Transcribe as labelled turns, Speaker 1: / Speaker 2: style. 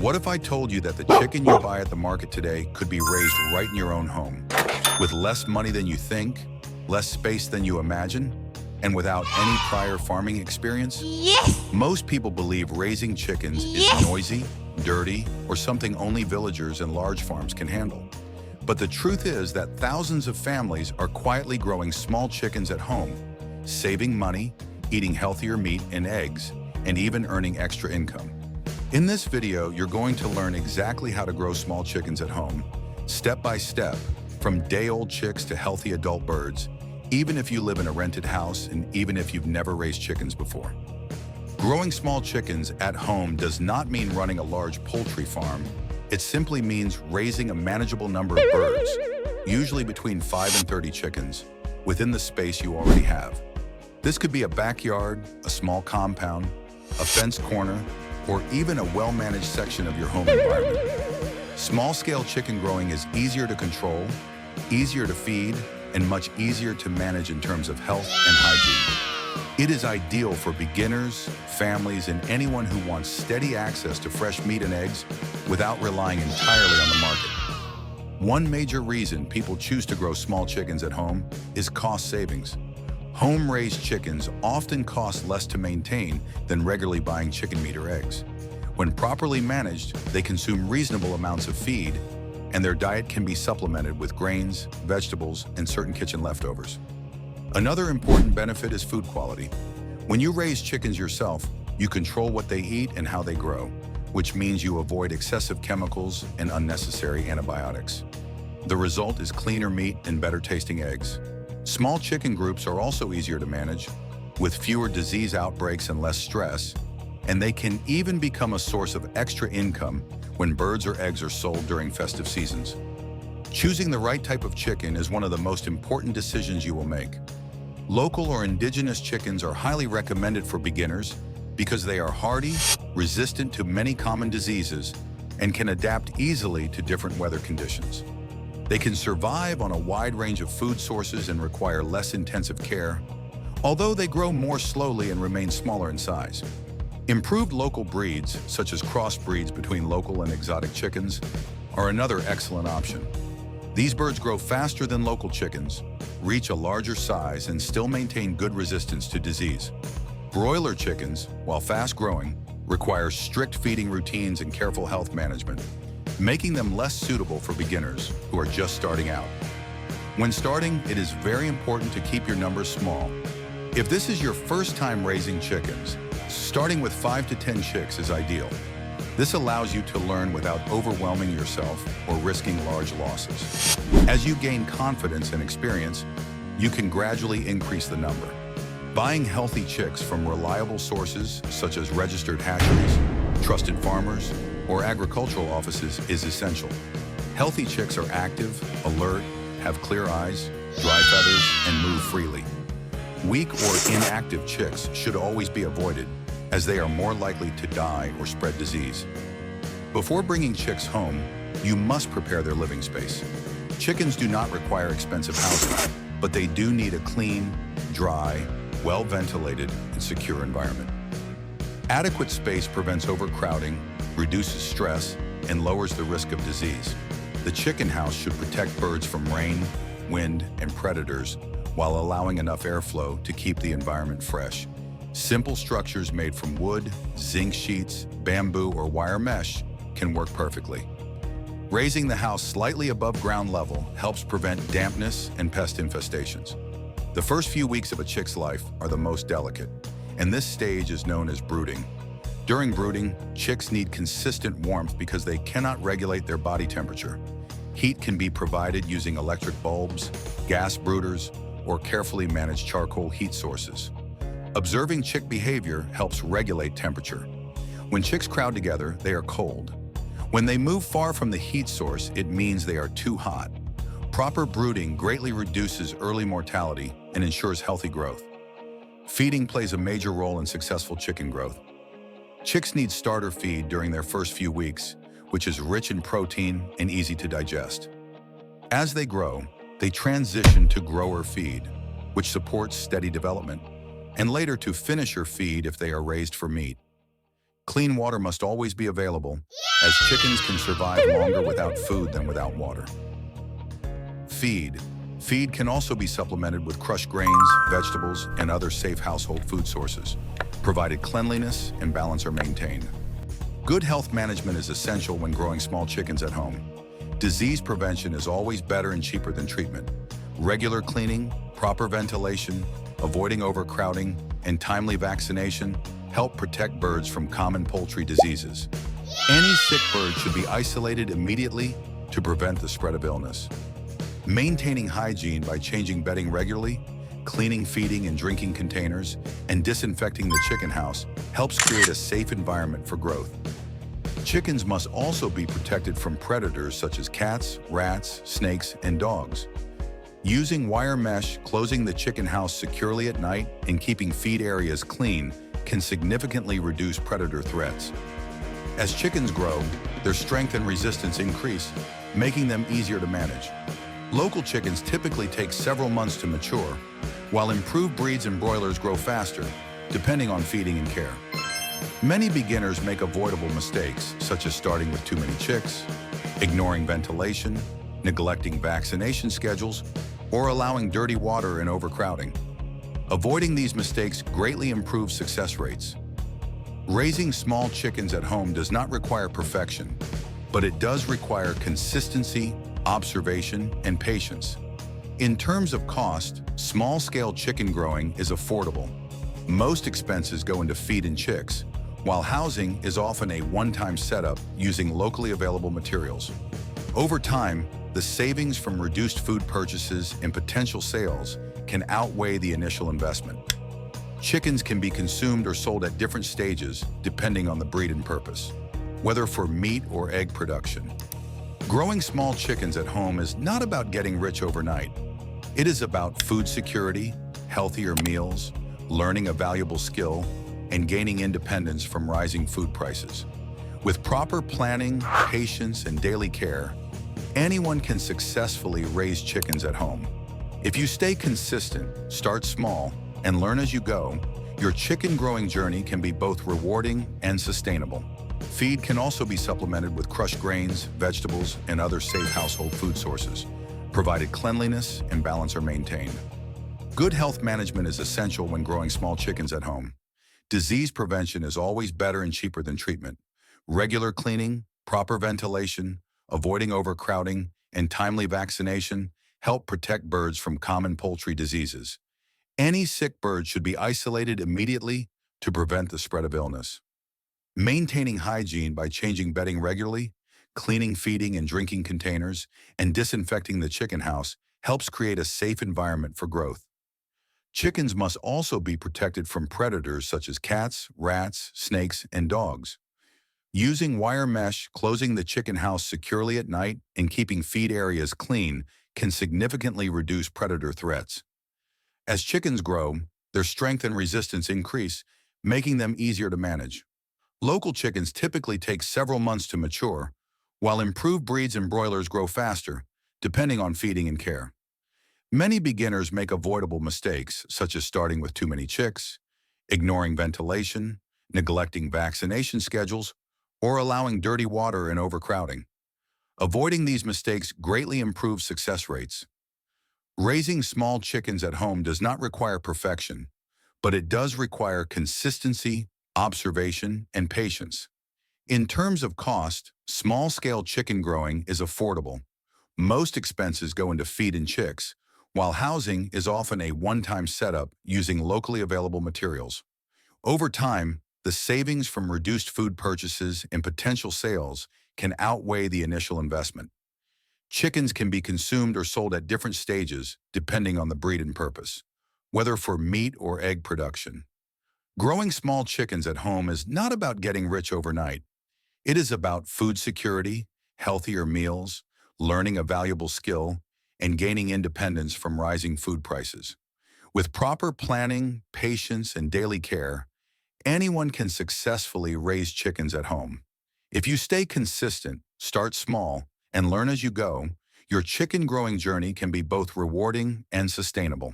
Speaker 1: What if I told you that the chicken you buy at the market today could be raised right in your own home, with less money than you think, less space than you imagine, and without any prior farming experience?
Speaker 2: Yes!
Speaker 1: Most people believe raising chickens
Speaker 2: Yes!
Speaker 1: is noisy, dirty, or something only villagers and large farms can handle. But the truth is that thousands of families are quietly growing small chickens at home, saving money, eating healthier meat and eggs, and even earning extra income. In this video, you're going to learn exactly how to grow small chickens at home, step by step, from day-old chicks to healthy adult birds, even if you live in a rented house and even if you've never raised chickens before. Growing small chickens at home does not mean running a large poultry farm. It simply means raising a manageable number of birds, usually between 5 and 30 chickens, within the space you already have. This could be a backyard, a small compound, a fenced corner, or even a well-managed section of your home environment. Small-scale chicken growing is easier to control, easier to feed, and much easier to manage in terms of health and hygiene. It is ideal for beginners, families, and anyone who wants steady access to fresh meat and eggs without relying entirely on the market. One major reason people choose to grow small chickens at home is cost savings. Home-raised chickens often cost less to maintain than regularly buying chicken meat or eggs. When properly managed, they consume reasonable amounts of feed, and their diet can be supplemented with grains, vegetables, and certain kitchen leftovers. Another important benefit is food quality. When you raise chickens yourself, you control what they eat and how they grow, which means you avoid excessive chemicals and unnecessary antibiotics. The result is cleaner meat and better-tasting eggs. Small chicken groups are also easier to manage, with fewer disease outbreaks and less stress, and they can even become a source of extra income when birds or eggs are sold during festive seasons. Choosing the right type of chicken is one of the most important decisions you will make. Local or indigenous chickens are highly recommended for beginners because they are hardy, resistant to many common diseases, and can adapt easily to different weather conditions. They can survive on a wide range of food sources and require less intensive care, although they grow more slowly and remain smaller in size. Improved local breeds, such as crossbreeds between local and exotic chickens, are another excellent option. These birds grow faster than local chickens, reach a larger size, and still maintain good resistance to disease. Broiler chickens, while fast-growing, require strict feeding routines and careful health management, making them less suitable for beginners who are just starting out. When starting, it is very important to keep your numbers small. If this is your first time raising chickens, starting with 5 to 10 chicks is ideal. This allows you to learn without overwhelming yourself or risking large losses. As you gain confidence and experience, you can gradually increase the number. Buying healthy chicks from reliable sources such as registered hatcheries, trusted farmers, or agricultural offices is essential. Healthy chicks are active, alert, have clear eyes, dry feathers, and move freely. Weak or inactive chicks should always be avoided, as they are more likely to die or spread disease. Before bringing chicks home, you must prepare their living space. Chickens do not require expensive housing, but they do need a clean, dry, well-ventilated, and secure environment. Adequate space prevents overcrowding, reduces stress, and lowers the risk of disease. The chicken house should protect birds from rain, wind, and predators while allowing enough airflow to keep the environment fresh. Simple structures made from wood, zinc sheets, bamboo, or wire mesh can work perfectly. Raising the house slightly above ground level helps prevent dampness and pest infestations. The first few weeks of a chick's life are the most delicate, and this stage is known as brooding. During brooding, chicks need consistent warmth because they cannot regulate their body temperature. Heat can be provided using electric bulbs, gas brooders, or carefully managed charcoal heat sources. Observing chick behavior helps regulate temperature. When chicks crowd together, they are cold. When they move far from the heat source, it means they are too hot. Proper brooding greatly reduces early mortality and ensures healthy growth. Feeding plays a major role in successful chicken growth. Chicks need starter feed during their first few weeks, which is rich in protein and easy to digest. As they grow, they transition to grower feed, which supports steady development, and later to finisher feed if they are raised for meat. Clean water must always be available, as chickens can survive longer without food than without water. Feed. Feed can also be supplemented with crushed grains, vegetables, and other safe household food sources, provided cleanliness and balance are maintained. Good health management is essential when growing small chickens at home. Disease prevention is always better and cheaper than treatment. Regular cleaning, proper ventilation, avoiding overcrowding, and timely vaccination help protect birds from common poultry diseases. Any sick bird should be isolated immediately to prevent the spread of illness. Maintaining hygiene by changing bedding regularly, cleaning feeding and drinking containers, and disinfecting the chicken house helps create a safe environment for growth. Chickens must also be protected from predators such as cats, rats, snakes, and dogs. Using wire mesh, closing the chicken house securely at night, and keeping feed areas clean can significantly reduce predator threats. As chickens grow, their strength and resistance increase, making them easier to manage. Local chickens typically take several months to mature, while improved breeds and broilers grow faster, depending on feeding and care. Many beginners make avoidable mistakes, such as starting with too many chicks, ignoring ventilation, neglecting vaccination schedules, or allowing dirty water and overcrowding. Avoiding these mistakes greatly improves success rates. Raising small chickens at home does not require perfection, but it does require consistency, observation, and patience. In terms of cost, small-scale chicken growing is affordable. Most expenses go into feed and chicks, while housing is often a one-time setup using locally available materials. Over time, the savings from reduced food purchases and potential sales can outweigh the initial investment. Chickens can be consumed or sold at different stages depending on the breed and purpose, whether for meat or egg production. Growing small chickens at home is not about getting rich overnight. It is about food security, healthier meals, learning a valuable skill, and gaining independence from rising food prices. With proper planning, patience, and daily care, anyone can successfully raise chickens at home. If you stay consistent, start small, and learn as you go, your chicken growing journey can be both rewarding and sustainable. Feed can also be supplemented with crushed grains, vegetables, and other safe household food sources, provided cleanliness and balance are maintained. Good health management is essential when growing small chickens at home. Disease prevention is always better and cheaper than treatment. Regular cleaning, proper ventilation, avoiding overcrowding, and timely vaccination help protect birds from common poultry diseases. Any sick bird should be isolated immediately to prevent the spread of illness. Maintaining hygiene by changing bedding regularly, cleaning feeding and drinking containers, and disinfecting the chicken house helps create a safe environment for growth. Chickens must also be protected from predators such as cats, rats, snakes, and dogs. Using wire mesh, closing the chicken house securely at night, and keeping feed areas clean can significantly reduce predator threats. As chickens grow, their strength and resistance increase, making them easier to manage. Local chickens typically take several months to mature, while improved breeds and broilers grow faster, depending on feeding and care. Many beginners make avoidable mistakes, such as starting with too many chicks, ignoring ventilation, neglecting vaccination schedules, or allowing dirty water and overcrowding. Avoiding these mistakes greatly improves success rates. Raising small chickens at home does not require perfection, but it does require consistency, observation, and patience. In terms of cost, small-scale chicken growing is affordable. Most expenses go into feed and chicks, while housing is often a one-time setup using locally available materials. Over time, the savings from reduced food purchases and potential sales can outweigh the initial investment. Chickens can be consumed or sold at different stages depending on the breed and purpose, whether for meat or egg production. Growing small chickens at home is not about getting rich overnight. It is about food security, healthier meals, learning a valuable skill, and gaining independence from rising food prices. With proper planning, patience, and daily care, anyone can successfully raise chickens at home. If you stay consistent, start small, and learn as you go, your chicken growing journey can be both rewarding and sustainable.